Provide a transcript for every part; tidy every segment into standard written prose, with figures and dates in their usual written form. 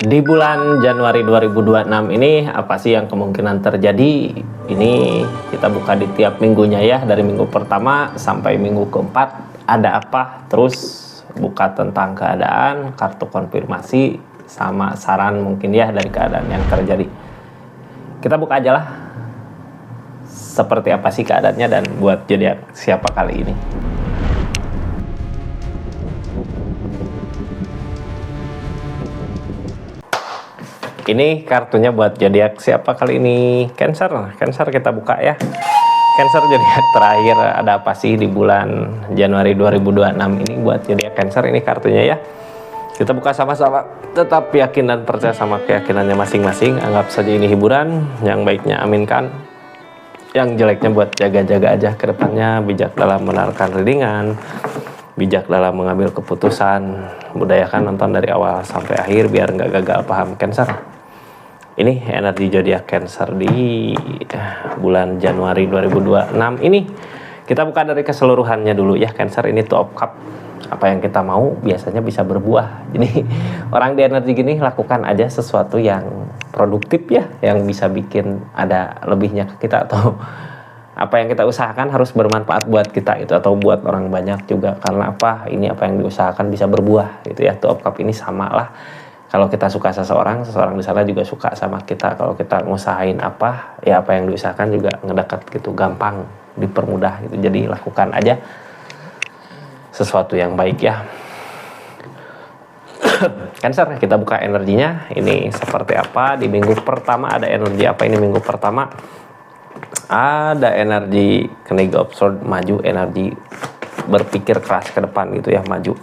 Di bulan Januari 2026 ini apa sih yang kemungkinan terjadi? Ini kita buka di tiap minggunya ya, dari minggu pertama sampai minggu keempat ada apa? Terus buka tentang keadaan, kartu konfirmasi, sama saran mungkin ya dari keadaan yang terjadi. Kita buka aja lah. Seperti apa sih keadaannya dan buat zodiak siapa kali ini? Ini kartunya buat zodiak siapa kali ini? Cancer. Cancer kita buka ya. Cancer zodiak terakhir ada apa sih di bulan Januari 2026 ini buat zodiak Cancer, ini kartunya ya. Kita buka sama-sama. Tetap yakin dan percaya sama keyakinannya masing-masing. Anggap saja ini hiburan. Yang baiknya aminkan. Yang jeleknya buat jaga-jaga aja ke depannya. Bijak dalam menarikan readingan, bijak dalam mengambil keputusan. Budayakan nonton dari awal sampai akhir biar nggak gagal paham Cancer. Ini energi zodiak Cancer di bulan Januari 2026 ini. Kita buka dari keseluruhannya dulu ya. Cancer ini Two of Cup. Apa yang kita mau biasanya bisa berbuah. Jadi orang di energi gini lakukan aja sesuatu yang produktif ya, yang bisa bikin ada lebihnya ke kita, atau apa yang kita usahakan harus bermanfaat buat kita itu, atau buat orang banyak juga. Karena apa? Ini apa yang diusahakan bisa berbuah gitu ya. Two of Cup ini sama lah. Kalau kita suka seseorang di sana juga suka sama kita. Kalau kita ngusahain apa, ya apa yang diusahakan juga ngedekat gitu, gampang, dipermudah gitu. Jadi lakukan aja sesuatu yang baik ya. Cancer, kita buka energinya. Ini seperti apa di minggu pertama? Ada energi apa ini minggu pertama? Ada energi King of Swords, maju, energi berpikir keras ke depan gitu ya, maju.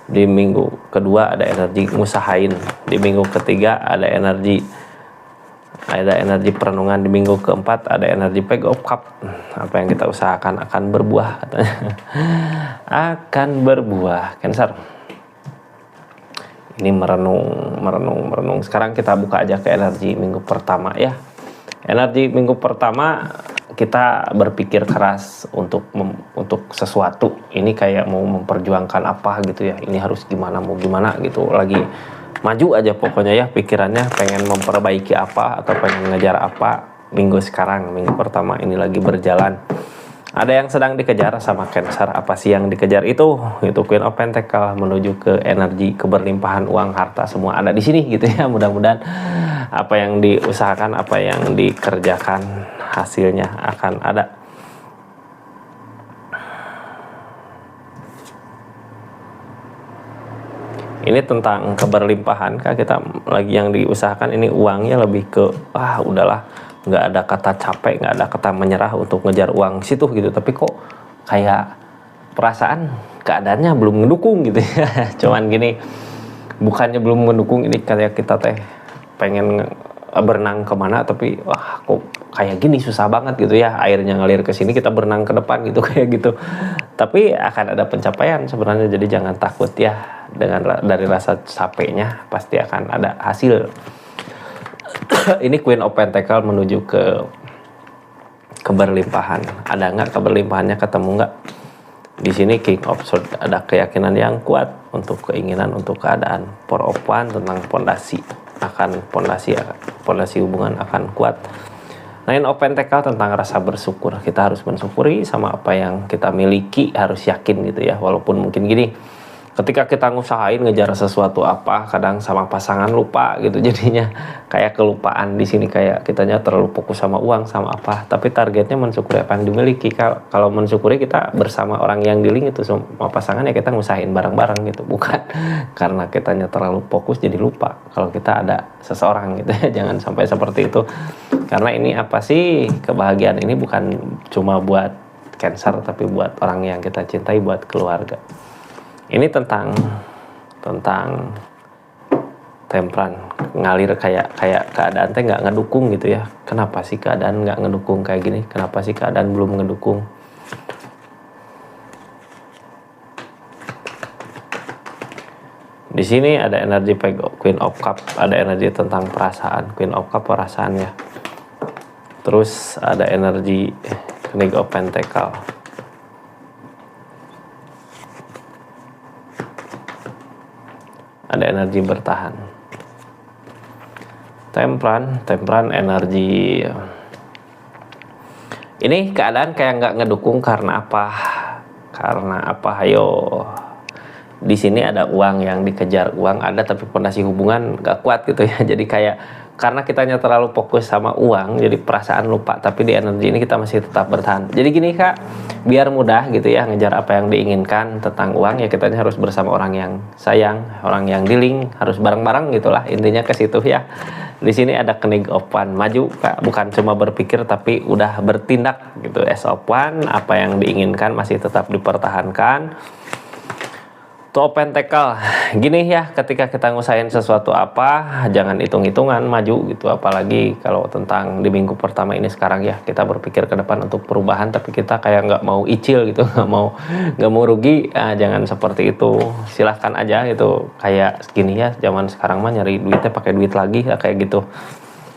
Di minggu kedua ada energi ngusahain. Di minggu ketiga ada energi perenungan. Di minggu keempat ada energi Page of Cup. Apa yang kita usahakan akan berbuah katanya. Akan berbuah Cancer. Ini merenung. Sekarang kita buka aja ke energi minggu pertama ya. Energi minggu pertama, kita berpikir keras untuk sesuatu. Ini kayak mau memperjuangkan apa gitu ya. Ini harus gimana, mau gimana gitu. Lagi maju aja pokoknya ya pikirannya, pengen memperbaiki apa atau pengen ngejar apa. Minggu pertama ini lagi berjalan. Ada yang sedang dikejar sama Cancer. Apa sih yang dikejar itu? Itu Queen of Pentacles menuju ke energi keberlimpahan, uang, harta, semua ada di sini gitu ya. Mudah-mudahan apa yang diusahakan, apa yang dikerjakan, hasilnya akan ada. Ini tentang keberlimpahan kah, kita lagi yang diusahakan ini uangnya lebih ke udahlah, nggak ada kata capek, nggak ada kata menyerah untuk ngejar uang situ gitu. Tapi kok kayak perasaan keadaannya belum mendukung gitu ya. Cuman gini, bukannya belum mendukung, ini kayak kita teh pengen berenang kemana tapi kok kayak gini susah banget gitu ya, airnya ngalir ke sini kita berenang ke depan gitu kayak gitu. Tapi akan ada pencapaian sebenarnya, jadi jangan takut ya. Dari rasa capeknya pasti akan ada hasil. Ini Queen of Pentacles menuju ke keberlimpahan. Ada nggak keberlimpahannya, ketemu nggak? Di sini King of Swords, ada keyakinan yang kuat untuk keinginan, untuk keadaan. Four of Wands tentang pondasi, pondasi hubungan akan kuat. Nine of Pentacles tentang rasa bersyukur. Kita harus mensyukuri sama apa yang kita miliki, harus yakin gitu ya. Walaupun mungkin gini, ketika kita ngusahain ngejar sesuatu apa, kadang sama pasangan lupa gitu, jadinya kayak kelupaan di sini, kayak kitanya terlalu fokus sama uang sama apa. Tapi targetnya mensyukuri apa yang dimiliki. Kalau mensyukuri kita bersama orang yang di link itu sama pasangan, ya kita ngusahain bareng-bareng gitu, bukan karena kitanya terlalu fokus jadi lupa kalau kita ada seseorang gitu ya. Jangan sampai seperti itu, karena ini apa sih, kebahagiaan ini bukan cuma buat Cancer tapi buat orang yang kita cintai, buat keluarga. Ini tentang Temperance, ngalir kayak keadaan teh nggak ngedukung gitu ya. Kenapa sih keadaan nggak ngedukung kayak gini? Kenapa sih keadaan belum ngedukung? Di sini ada energi Queen of Cup, ada energi tentang perasaan. Queen of Cup perasaan ya. Terus ada energi King of Pentacles. Ada energi bertahan. Tempran energi. Ini keadaan kayak nggak ngedukung karena apa? Karena apa? Ayo. Di sini ada uang yang dikejar, uang ada tapi pondasi hubungan nggak kuat gitu ya. Jadi kayak karena kitanya terlalu fokus sama uang, jadi perasaan lupa. Tapi di energi ini kita masih tetap bertahan. Jadi gini Kak, biar mudah gitu ya ngejar apa yang diinginkan tentang uang, ya kitanya harus bersama orang yang sayang, orang yang dealing, harus bareng-bareng gitulah, intinya ke situ ya. Di sini ada kenig of one, maju Kak, bukan cuma berpikir tapi udah bertindak gitu. As of one, apa yang diinginkan masih tetap dipertahankan. Two of Pentacle, gini ya, ketika kita ngusahain sesuatu apa, jangan hitung-hitungan, maju gitu. Apalagi kalau tentang di minggu pertama ini sekarang ya, kita berpikir ke depan untuk perubahan, tapi kita kayak nggak mau icil gitu, nggak mau rugi. Jangan seperti itu, silahkan aja gitu. Kayak gini ya, zaman sekarang mah nyari duitnya pakai duit lagi ya, kayak gitu.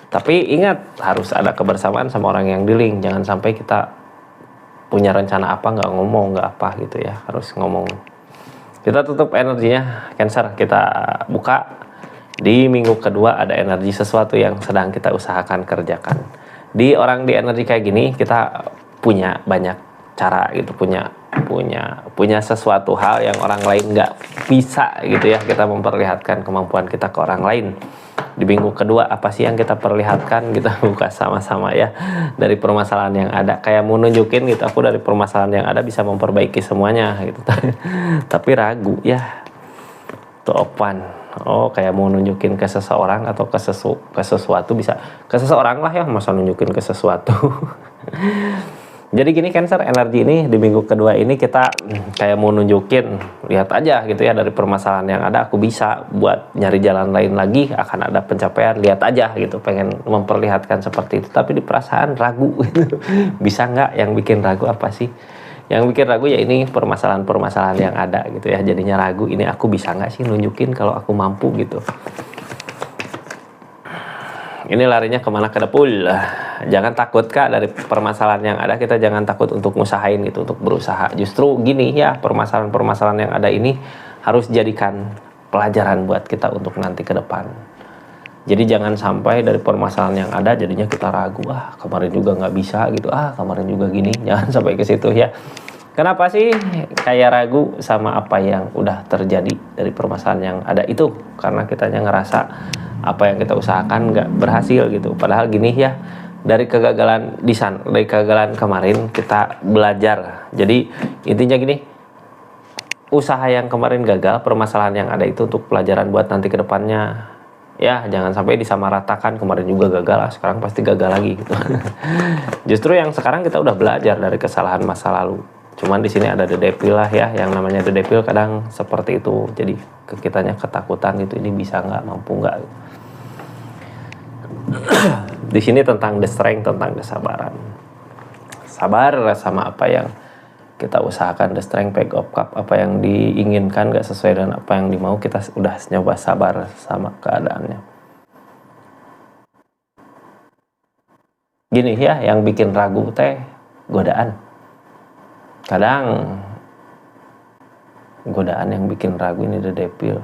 Tapi ingat, harus ada kebersamaan sama orang yang dealing. Jangan sampai kita punya rencana apa nggak ngomong, nggak apa gitu ya, harus ngomong. Kita tutup energinya Cancer, kita buka di minggu kedua. Ada energi sesuatu yang sedang kita usahakan kerjakan. Di orang di energi kayak gini, kita punya banyak cara gitu, punya sesuatu hal yang orang lain nggak bisa gitu ya. Kita memperlihatkan kemampuan kita ke orang lain. Di minggu kedua apa sih yang kita perlihatkan, kita buka sama-sama ya. Dari permasalahan yang ada, kayak mau nunjukin gitu, aku dari permasalahan yang ada bisa memperbaiki semuanya gitu. Tapi ragu ya. Tuh open. Oh, kayak mau nunjukin ke seseorang atau ke sesuatu, bisa ke seseorang lah ya, masa nunjukin ke sesuatu. Jadi gini Cancer, energi ini di minggu kedua ini kita kayak mau nunjukin, lihat aja gitu ya, dari permasalahan yang ada aku bisa buat nyari jalan lain lagi, akan ada pencapaian, lihat aja gitu, pengen memperlihatkan seperti itu. Tapi di perasaan ragu gitu. Bisa nggak? Yang bikin ragu apa sih? Yang bikin ragu ya ini permasalahan-permasalahan yang ada gitu ya, jadinya ragu, ini aku bisa nggak sih nunjukin kalau aku mampu gitu. Ini larinya kemana? Ke dapur. Jangan takut Kak, dari permasalahan yang ada kita jangan takut untuk ngusahain gitu, untuk berusaha. Justru gini ya, permasalahan-permasalahan yang ada ini harus jadikan pelajaran buat kita untuk nanti ke depan. Jadi jangan sampai dari permasalahan yang ada jadinya kita ragu, kemarin juga nggak bisa gitu, kemarin juga gini. Jangan sampai ke situ ya. Kenapa sih kayak ragu sama apa yang udah terjadi dari permasalahan yang ada itu? Karena kitanya ngerasa apa yang kita usahakan nggak berhasil gitu. Padahal gini ya, dari kegagalan dari kegagalan kemarin kita belajar. Jadi intinya gini, usaha yang kemarin gagal, permasalahan yang ada itu untuk pelajaran buat nanti ke depannya. Ya, jangan sampai disamaratakan, kemarin juga gagal, sekarang pasti gagal lagi gitu. Justru yang sekarang kita udah belajar dari kesalahan masa lalu. Cuman di sini ada The Devil lah ya, yang namanya The Devil kadang seperti itu. Jadi kitanya ketakutan gitu, ini bisa nggak, mampu nggak. Di sini tentang the strength, tentang kesabaran. Sabar sama apa yang kita usahakan, the strength, Page of Cup, apa yang diinginkan gak sesuai dengan apa yang dimau, kita udah nyoba sabar sama keadaannya. Gini ya, yang bikin ragu teh godaan. Kadang godaan yang bikin ragu ini The Devil.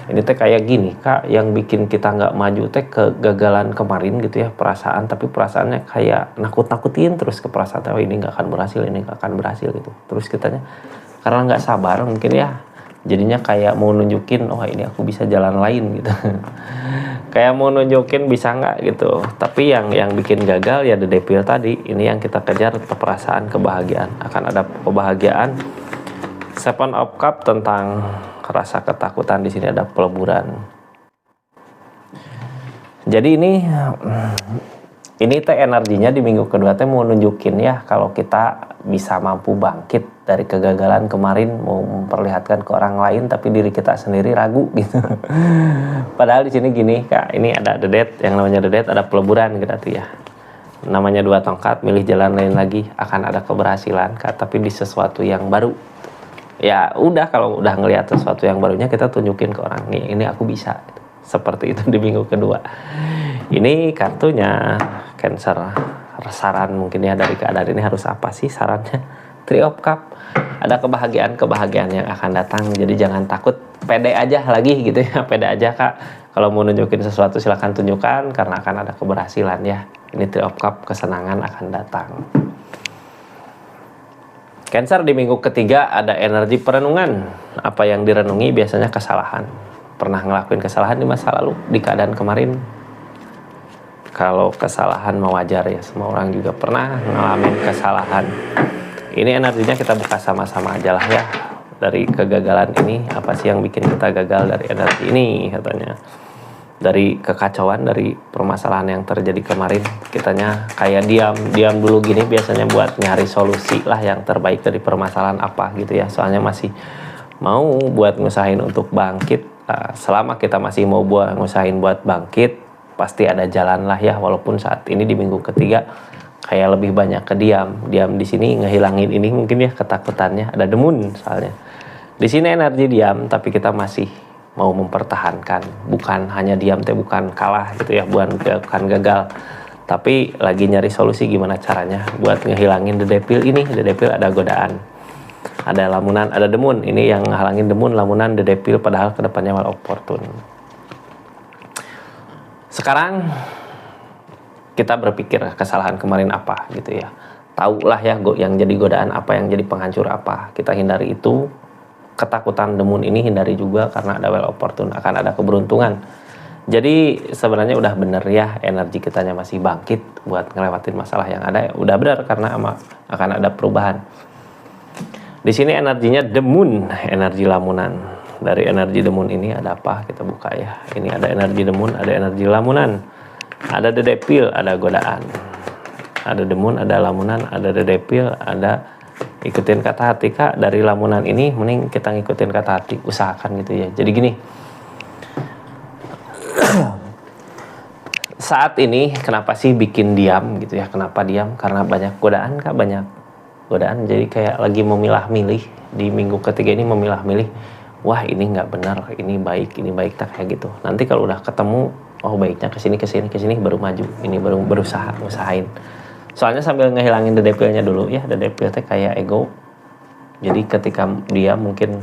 Ini teh kayak gini Kak, yang bikin kita nggak maju teh kegagalan kemarin gitu ya, perasaan, tapi perasaannya kayak nakut-nakutin terus ke perasaan, oh ini nggak akan berhasil, ini nggak akan berhasil gitu. Terus kitanya karena nggak sabar mungkin ya, jadinya kayak mau nunjukin, oh ini aku bisa jalan lain gitu. Kayak mau nunjukin bisa nggak gitu. Tapi yang bikin gagal ya The Devil tadi. Ini yang kita kejar, perasaan kebahagiaan. Akan ada kebahagiaan. Seven of Cup tentang rasa ketakutan, di sini ada peleburan. Jadi ini teh energinya di minggu kedua teh mau nunjukin ya, kalau kita bisa mampu bangkit dari kegagalan kemarin, mau memperlihatkan ke orang lain tapi diri kita sendiri ragu gitu. Padahal di sini gini Kak, ini ada The Death, yang namanya The Death ada peleburan gitu ya. Namanya dua tongkat, milih jalan lain lagi, akan ada keberhasilan Kak, tapi di sesuatu yang baru. Ya udah, kalau udah ngelihat sesuatu yang barunya kita tunjukin ke orang, nih ini aku bisa. Seperti itu di minggu kedua. Ini kartunya Cancer. Saran mungkin ya dari keadaan ini harus apa sih sarannya? Three of Cup. Ada kebahagiaan yang akan datang. Jadi jangan takut pede aja lagi gitu ya, pede aja Kak. Kalau mau nunjukin sesuatu silahkan tunjukkan karena akan ada keberhasilan ya. Ini Three of Cup, kesenangan akan datang. Cancer di minggu ketiga ada energi perenungan. Apa yang direnungi biasanya kesalahan. Pernah ngelakuin kesalahan di masa lalu, di keadaan kemarin. Kalau kesalahan mau wajar ya, semua orang juga pernah ngalamin kesalahan. Ini energinya kita buka sama-sama aja lah ya. Dari kegagalan ini, apa sih yang bikin kita gagal dari energi ini katanya. Dari kekacauan, dari permasalahan yang terjadi kemarin, kitanya kayak diam dulu gini biasanya buat nyari solusi lah yang terbaik dari permasalahan apa gitu ya. Soalnya masih mau buat ngusahain untuk bangkit. Selama kita masih mau ngusahain buat bangkit, pasti ada jalan lah ya. Walaupun saat ini di minggu ketiga kayak lebih banyak ke diam di sini ngehilangin ini mungkin ya, ketakutannya ada demun soalnya. Di sini energi diam, tapi kita masih mau mempertahankan, bukan hanya diam bukan kalah gitu ya, bukan gagal, tapi lagi nyari solusi gimana caranya buat ngehilangin the devil ini. The devil ada godaan, ada lamunan, ada demun. Ini yang ngehalangin demun, lamunan, the devil, padahal kedepannya well opportune. Sekarang kita berpikir kesalahan kemarin apa gitu ya, tahulah ya yang jadi godaan apa, yang jadi penghancur apa, kita hindari itu. Ketakutan demun ini hindari juga karena ada well opportune, akan ada keberuntungan. Jadi sebenarnya udah bener ya, energi kitanya masih bangkit buat ngelewatin masalah yang ada, udah bener karena akan ada perubahan. Di sini energinya demun, energi lamunan. Dari energi demun ini ada apa? Kita buka ya. Ini ada energi demun, ada energi lamunan. Ada the devil, ada godaan. Ada demun, ada lamunan, ada the devil, ada ikutin kata hati Kak. Dari lamunan ini mending kita ngikutin kata hati, usahakan gitu ya. Jadi gini, saat ini kenapa sih bikin diam gitu ya, kenapa diam? Karena banyak godaan Kak, banyak godaan. Jadi kayak lagi memilah-milih di minggu ketiga ini, memilah-milih, wah ini nggak benar, ini baik tak kayak gitu. Nanti kalau udah ketemu, oh baiknya kesini baru maju, ini baru usahain. Soalnya sambil ngehilangin the devil-nya dulu ya, the devil teh kayak ego. Jadi ketika dia mungkin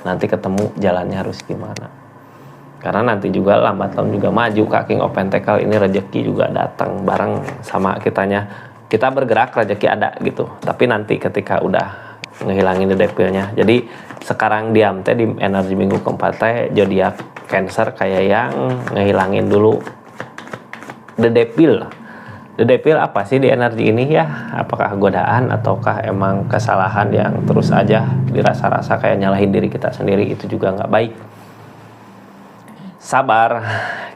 nanti ketemu jalannya harus gimana. Karena nanti juga lambat laun juga maju Kak, King of Pentacle ini rezeki juga datang bareng sama kitanya. Kita bergerak rezeki ada gitu. Tapi nanti ketika udah ngehilangin the devil-nya. Jadi sekarang diam teh di energi minggu keempat teh zodiak Cancer kayak yang ngehilangin dulu the devil. The devil apa sih di energi ini ya? Apakah godaan ataukah emang kesalahan yang terus aja dirasa-rasa kayak nyalahin diri kita sendiri? Itu juga nggak baik. Sabar,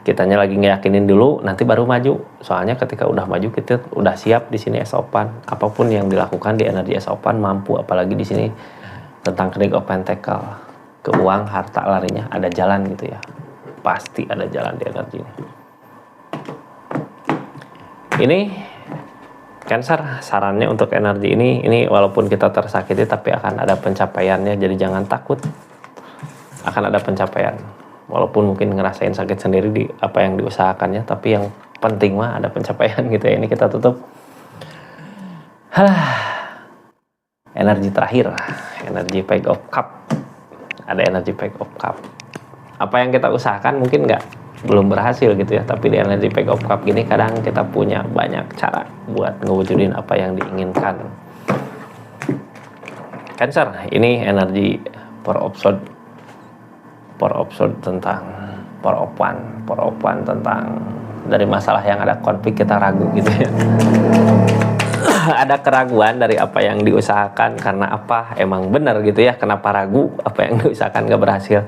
kitanya lagi ngeyakinin dulu, nanti baru maju. Soalnya ketika udah maju kita udah siap di sini as open. Apapun yang dilakukan di energi as open mampu, apalagi di sini tentang King of Pentacle, ke uang, harta larinya ada jalan gitu ya. Pasti ada jalan di energi ini. Ini Cancer, sarannya untuk energi ini walaupun kita tersakiti tapi akan ada pencapaiannya, jadi jangan takut. Akan ada pencapaian. Walaupun mungkin ngerasain sakit sendiri di apa yang diusahakannya, tapi yang penting mah ada pencapaian gitu ya. Ini kita tutup. Energi terakhir, energi Page of Cup. Ada energi Page of Cup. Apa yang kita usahakan mungkin belum berhasil gitu ya, tapi di energi Page of Cup gini kadang kita punya banyak cara buat ngewujudin apa yang diinginkan. Cancer, ini energi Four of Swords tentang Four of One tentang dari masalah yang ada konflik kita ragu gitu ya. Ada keraguan dari apa yang diusahakan karena apa emang benar gitu ya, kenapa ragu apa yang diusahakan gak berhasil.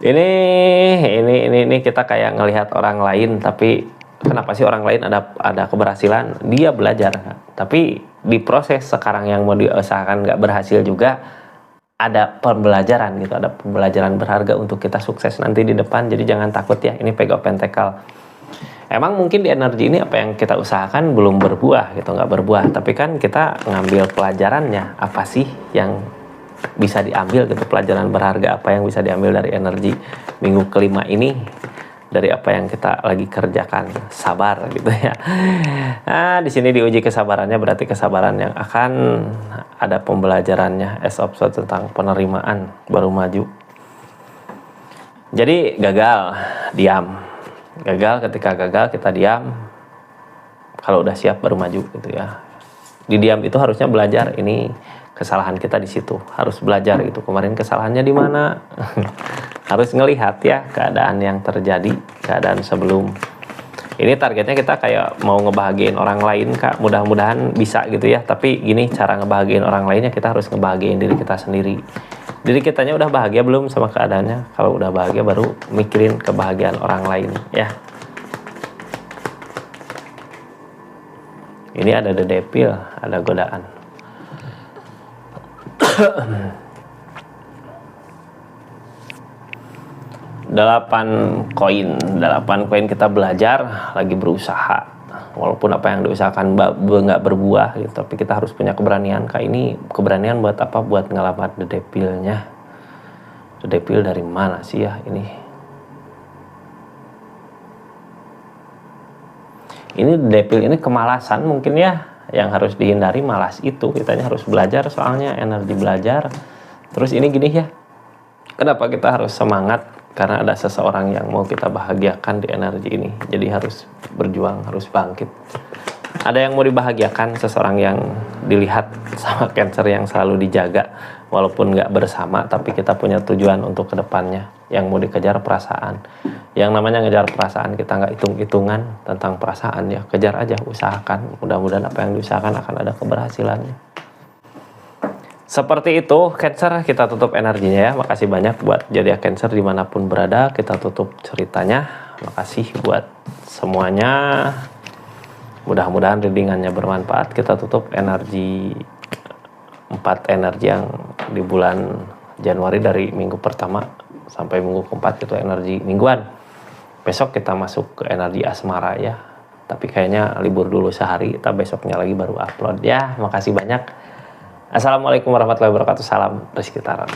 Ini kita kayak ngelihat orang lain, tapi kenapa sih orang lain ada keberhasilan, dia belajar, tapi di proses sekarang yang mau diusahakan nggak berhasil juga ada pembelajaran gitu, ada pembelajaran berharga untuk kita sukses nanti di depan. Jadi jangan takut ya, ini Page of Pentacle. Emang mungkin di energi ini apa yang kita usahakan belum berbuah gitu, nggak berbuah, tapi kan kita ngambil pelajarannya, apa sih yang bisa diambil gitu, pelajaran berharga apa yang bisa diambil dari energi minggu kelima ini, dari apa yang kita lagi kerjakan. Sabar gitu ya. Nah, di sini diuji kesabarannya, berarti kesabaran yang akan ada pembelajarannya. As of Swords tentang penerimaan baru maju. Jadi gagal, diam. Gagal, ketika gagal kita diam. Kalau udah siap baru maju gitu ya. Di diam itu harusnya belajar, ini kesalahan kita di situ. Harus belajar itu kemarin kesalahannya di mana. Harus ngelihat ya keadaan yang terjadi, keadaan sebelum. Ini targetnya kita kayak mau ngebahagiain orang lain, Kak. Mudah-mudahan bisa gitu ya. Tapi gini, cara ngebahagiain orang lainnya kita harus ngebahagiain diri kita sendiri. Diri kitanya udah bahagia belum sama keadaannya? Kalau udah bahagia baru mikirin kebahagiaan orang lain ya. Ini ada the devil, ada godaan. 8 koin kita belajar, lagi berusaha. Walaupun apa yang diusahakan nggak berbuah gitu, tapi kita harus punya keberanian. Kak, ini keberanian buat apa? Buat ngelamat the devil-nya. The devil dari mana sih ya ini? Ini the devil ini kemalasan mungkin ya, yang harus dihindari malas itu. Kitanya harus belajar, soalnya energi belajar. Terus ini gini ya, kenapa kita harus semangat? Karena ada seseorang yang mau kita bahagiakan di energi ini. Jadi harus berjuang, harus bangkit. Ada yang mau dibahagiakan, seseorang yang dilihat sama Cancer, yang selalu dijaga. Walaupun nggak bersama, tapi kita punya tujuan untuk kedepannya. Yang mau dikejar perasaan. Yang namanya ngejar perasaan, kita nggak hitung-hitungan tentang perasaan ya. Kejar aja, usahakan. Mudah-mudahan apa yang diusahakan akan ada keberhasilannya. Seperti itu Cancer, kita tutup energinya ya. Makasih banyak buat zodiak Cancer dimanapun berada. Kita tutup ceritanya. Makasih buat semuanya. Mudah-mudahan readingannya bermanfaat. Kita tutup energi 4 energi yang di bulan Januari, dari minggu pertama sampai minggu keempat itu energi mingguan. Besok kita masuk ke energi asmara ya. Tapi kayaknya libur dulu sehari. Kita besoknya lagi baru upload ya. Makasih banyak. Assalamualaikum warahmatullahi wabarakatuh. Salam Rizky Taran.